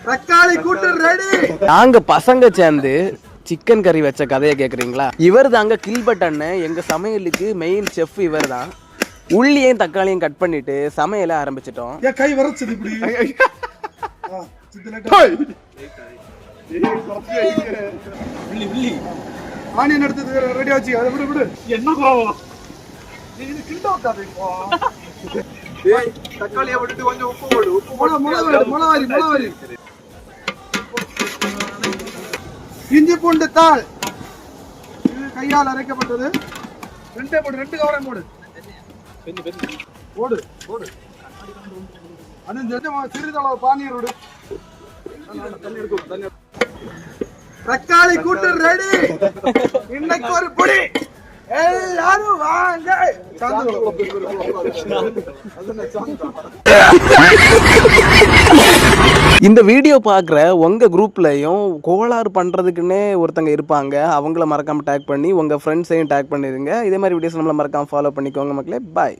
தக்காளி கூட்டு ரெடி. நாங்க பசங்க சேர்ந்து சிக்கன் கறி வச்ச கதையை கேக்குறீங்களா? இவர் தாங்க கில்பட் அண்ணன். எங்க சமையலுக்கு மெயின் செஃப் இவர் தான். உள்ளியையும் தக்காளியும் கட் பண்ணிட்டு சமையல ஆரம்பிச்சிட்டோம். கை வரச்சுது இப்படி. ஆனியன் எடுத்து ரெடி ஆச்சு. அதை விடு விடு. என்ன கோவம்? இது கிண்ட வைக்காதே இப்போ. தக்காளியை விட்டுட்டு கொஞ்சம் உப்பு போடு. உப்பு போடு. மிளகாரி. இஞ்சி பூண்டு தாள். இது கையால் அரைக்கப்பட்டது. ரெண்டு கவரம் போடு. போடு. சிறிதளவு பானீர் விடு. தக்காளி கூட்டு ரெடி. இன்னைக்கு ஒரு பொடி. எல்லாரும் வாங்க. இந்த வீடியோ பார்க்குற உங்கள் குரூப்லையும் கோளாறு பண்ணுறதுக்குன்னே ஒருத்தங்க இருப்பாங்க. அவங்கள மறக்காமல் டேக் பண்ணி உங்கள் ஃப்ரெண்ட்ஸையும் டேக் பண்ணிடுங்க. இதே மாதிரி வீடியோஸ் நம்மளை மறக்காமல் ஃபாலோ பண்ணிக்கோங்க மக்களே. பாய்.